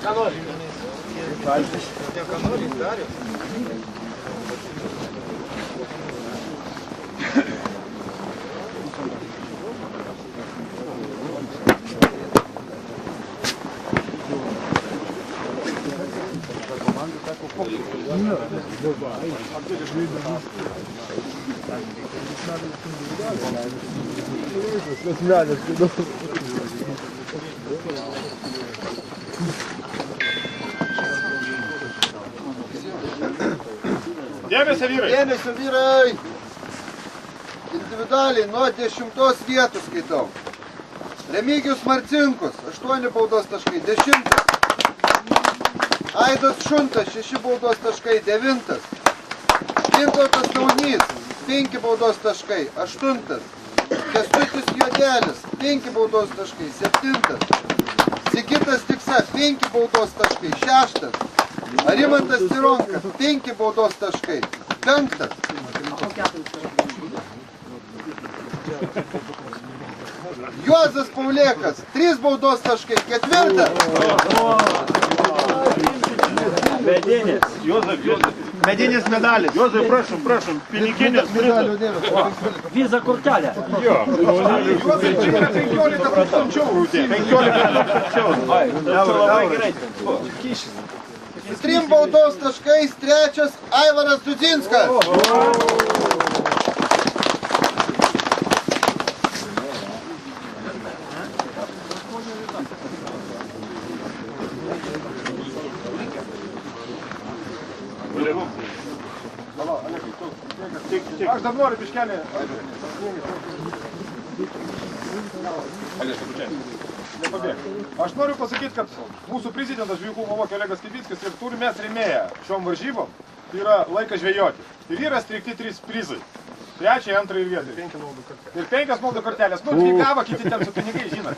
Ką nori? Ką nori, Darius? Dėmesio vyrai! Dėmesio vyrai! Individualiai nuo 10 vietų skaitau. Remigijus Marcinkus, 8 baudos taškai, 10. Aidas Šuntas, 6 baudos taškai, 9. Gintautas Naunys, 5 baudos taškai, 8. Kęstutis Juodelis, 5 baudos taškai, 7. Sigitas Tiksa, 5 baudos taškai, 6. Arimantas Cironka, 5 baudos taškai, 5. Juozas Paulėkas, 3 baudos taškai, 4. Medinis. Medinis medalis. Juozai, prašom, piniginis prizas. Vizą kortelę. Jo. Juozai, čia yra 15 tūkstančių eurų. 15 tūkstančių eurų. Labai gerai. Kyšis. 3 baudos taškais, 3. Aivaras Dudzinskas. Aš dar noriu biškelį. Nepabėg. Aš noriu pasakyti, kad mūsų prezidentas žvejų klubo Olegas Kibickis ir turime mes rėmėję šiom varžybom. Tai yra laikas žvejoti. Ir yra strikti 3 prizai. 3, 2 ir 1. Ir 5 maldo kortelės. Nu, 2 gavo, kiti ten su pinigai, žinot.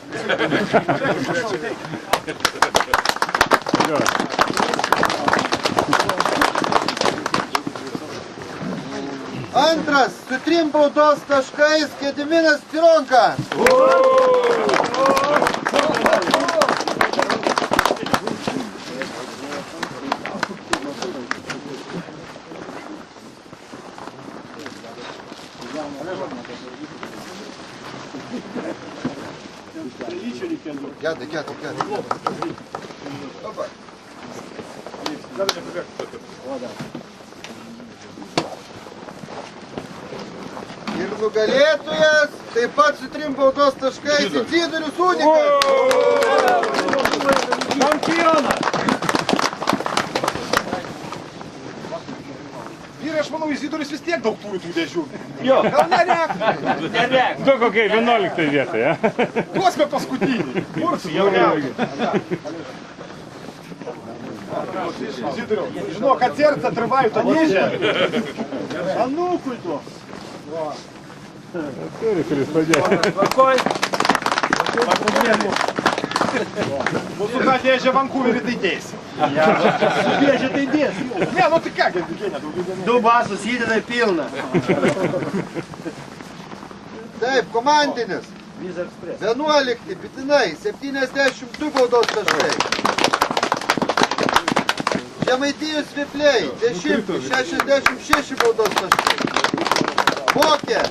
Antras, su 3 baudos taškais, Gediminas Cironka. Geda. Opa. Ir nugalėtojas, taip pat su 3 baudos taškais, Izidorius Unikas. Čempionas! Vyrai, aš manau, Izidorius vis tiek daug turi tų dėžių. Jo. Gal nerek? Tu kokiai 11 vietoje, ja? Duosime paskutinį. Kursi, jauniausiai. Izidoriau, žinau, kad serca trvaju tą nižę. Anukui to. Turi, kuris padės. Tvarkoj. Mūsų ką dėžė Vankuverį tai dėsi. Dėžė tai dės. Ne, nu tai ką, Gedvigienė, daugiau dienų. 2 basus įdeda pilną. Taip, komandinis. 11, Bitinai, 72 baudos taškai. Žemaitijus Svipliai, 10, 66 baudos taškai. Bokė,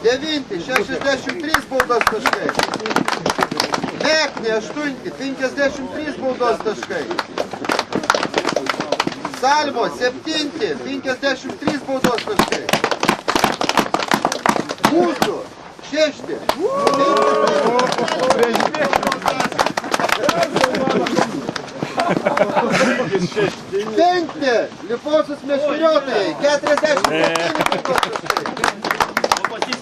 9, 63 baudos taškai. Meknė, 8, 53 baudos taškai. Salmo, 7, 53 baudos taškai. Mūsų, 6, 5, Lifosus meškeriotojai, 47 baudos taškai.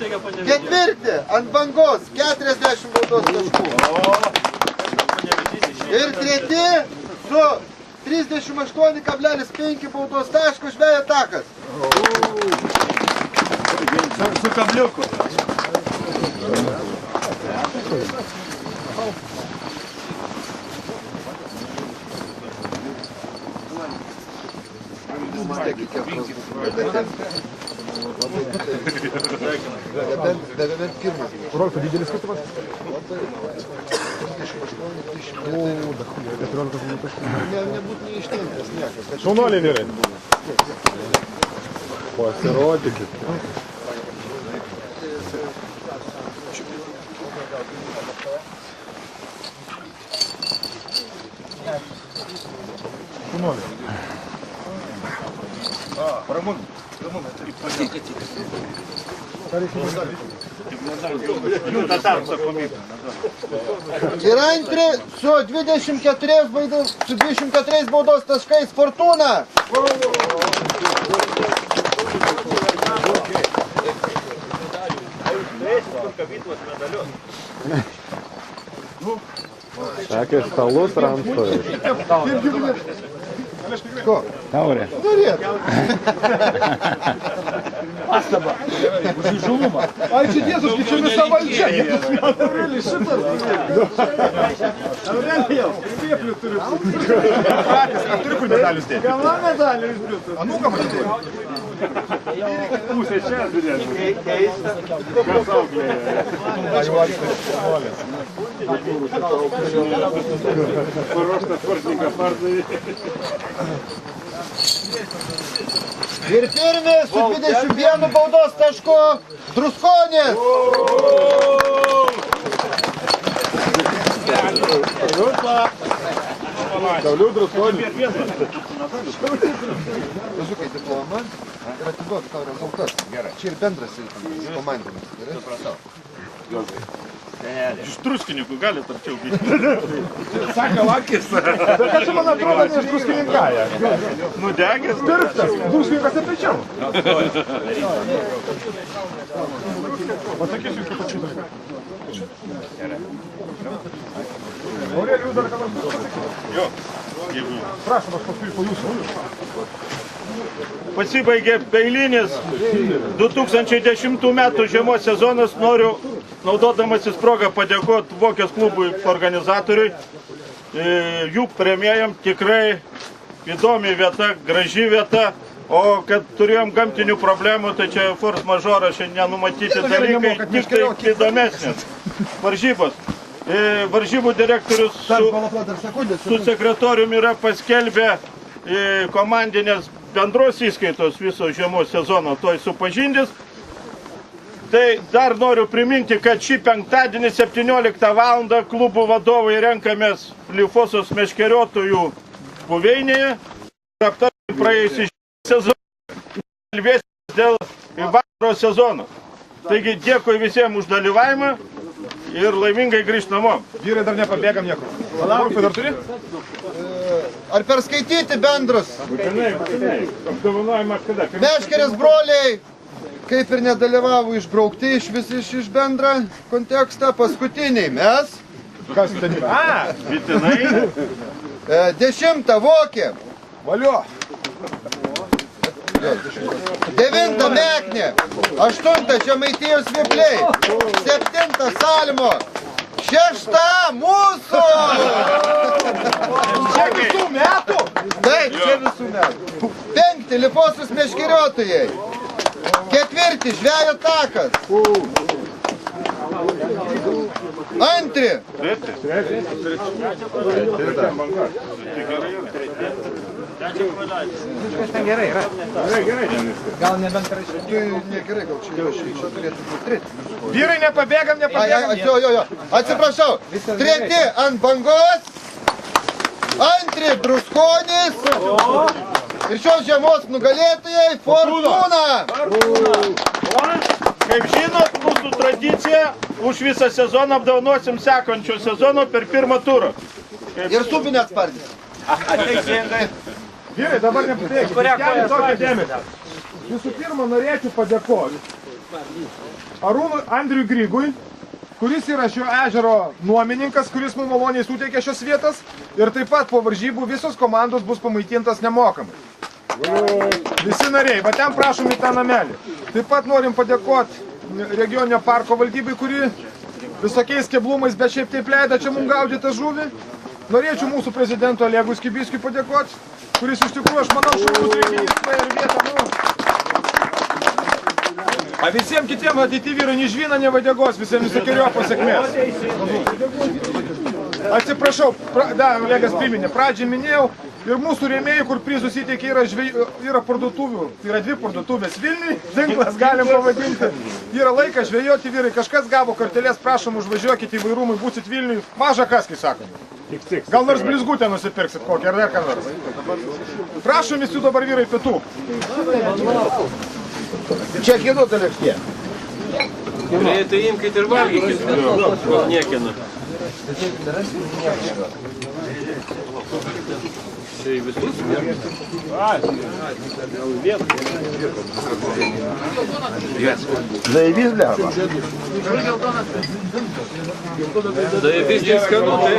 4, ant bangos, 40 baudos taškų. Ir 3 su 38,5 baudos taško žvejo takas. Su kabliuku. Nebent pirmas. Rolfai, didelis skirtumas? O, da chuja, 14 minutės. Nebūt neištempęs niekas. Šaunuoliai vyrai. Pasirodykit. Šaunuoliai. Ir antri su 24 baudos taškais Fortūna. Sakė, stalus ranstojas. Ko? Taurė. Norėt. Pastaba. Už įžulumą. Ai, čia tiesuškai, čia visa valdžia. Aurelijus, šitas. Aurelijus, vėplių turi būti. Patys, ar turi kur medalius dėti? Gana medalių išbriutų. Anūką matyti? Pusė čia didėtų. Kas auklėje? Paruoštas sportininkas pardavė. Ir pirmi su 21 baudos tašku Druskonis. Saulių Druskonis. Važiukai diplomą ir atiduodu tau rezultatą. Gerai. Čia ir bendras komandinis. Gerai? Iš druskininkų galite arčiau būti. Sako, lakis. Bet aš man atrodo, ne iš druskininkaja. Nudegęs. Pirktas. Druskininkas nepričiau. Pasakysiu, kaip atšytas. Aurelijus, dar ką nors pasakyti? Jo. Jeigu Prašom, aš paskui po jūsų. pasibaigė eilinis 2010 metų žiemos sezonas, noriu naudodamasis progą padėkoti Vokės klubui organizatoriui. Jų premijam tikrai įdomi vieta, graži vieta, o kad turėjom gamtinių problemų, tai čia force majeure, šiandien nenumatyti dalykai, tik tai įdomesnės varžybos. Varžybų direktorius su sekretoriumi yra paskelbę komandinės bendros įskaitos viso žiemos sezono, toj supažindys. Tai dar noriu priminti, kad šį penktadienį 17 val. Klubų vadovai renkamės Lifosos meškeriotojų buveinėje ir aptarti praėjusį sezoną, kalbėsime dėl vasaros sezono. Taigi dėkui visiems už dalyvavimą ir laimingai grįžt namo. Vyrai dar nepabėgam niekur. Rolfai dar turi? Ar perskaityti bendrus? Būtinai. Apdovanojimas kada? Meškerės broliai, kaip ir nedalyvavo, išbraukti iš bendrą kontekstą. Paskutiniai mes. Kas ten yra? A! Vitinai. 10 Vokė. Valio! 9 Meknė. 8 Žemaitijos Vėpliai. 7 Salmo. 6 mūsų. Čia visų metų? Taip, čia visų metų. 5 Lifosos meškeriotojai. 4 Žvejo takas. 2. Gerai ten viskas. Gal nebent rašyti. Tai negerai, gal čia turėtų būti 3. Vyrai nepabėgam. Jo. Atsiprašau. 3 ant bangos. 2 Druskonis. Ir šios žiemos nugalėtojai Fortūna. Kaip žinot, mūsų tradicija, už visą sezoną apdovanosim sekančio sezono per pirmą turą. Ir subinės spardys. Vyrai, dabar nepabėgim. Keliu tokią dėmesį. Visų pirma, norėčiau padėkoti Arūnui Andriui Grygui, kuris yra šio ežero nuomininkas, kuris mums maloniai suteikė šios vietas. Ir taip pat po varžybų visos komandos bus pamaitintas nemokamai. Visi nariai, va ten prašom į tą namelį. Taip pat norim padėkoti regioninio parko valdybai, kuri visokiais keblumais, bet šiaip taip leido čia mums gaudyti tą žuvį. Norėčiau mūsų prezidento Olegui Skibiskiui padėkoti, kuris iš tikrųjų, aš manau, šaunus renginys ir vietą, А visiems kitiems ateity vyrai nei žvyno, nei vadegos, visiems visokiojo pasiekmės. Atsiprašau, Olegas priminė, pradžią minėjau, ir mūsų rėmėjai, kur prizus įteikė, yra parduotuvių, tai yra 2 parduotuvės Vilniui, tinklas galim pavadinti, yra laikas žvejoti vyrai, kažkas gavo kortelės, prašom užvažiuokite į Vairumui, būsit Vilniui, maža kas, kai sakom. Gal nors blizgutę nusipirksit kokią, ar dar ką nors. Prašom visi dabar vyrai pietų. Čia kėdų lėkštė. Tai imkite ir valgykit, kol niekina. Tai visus? Zaivys, blerba. Tai vis tik skanu, tai.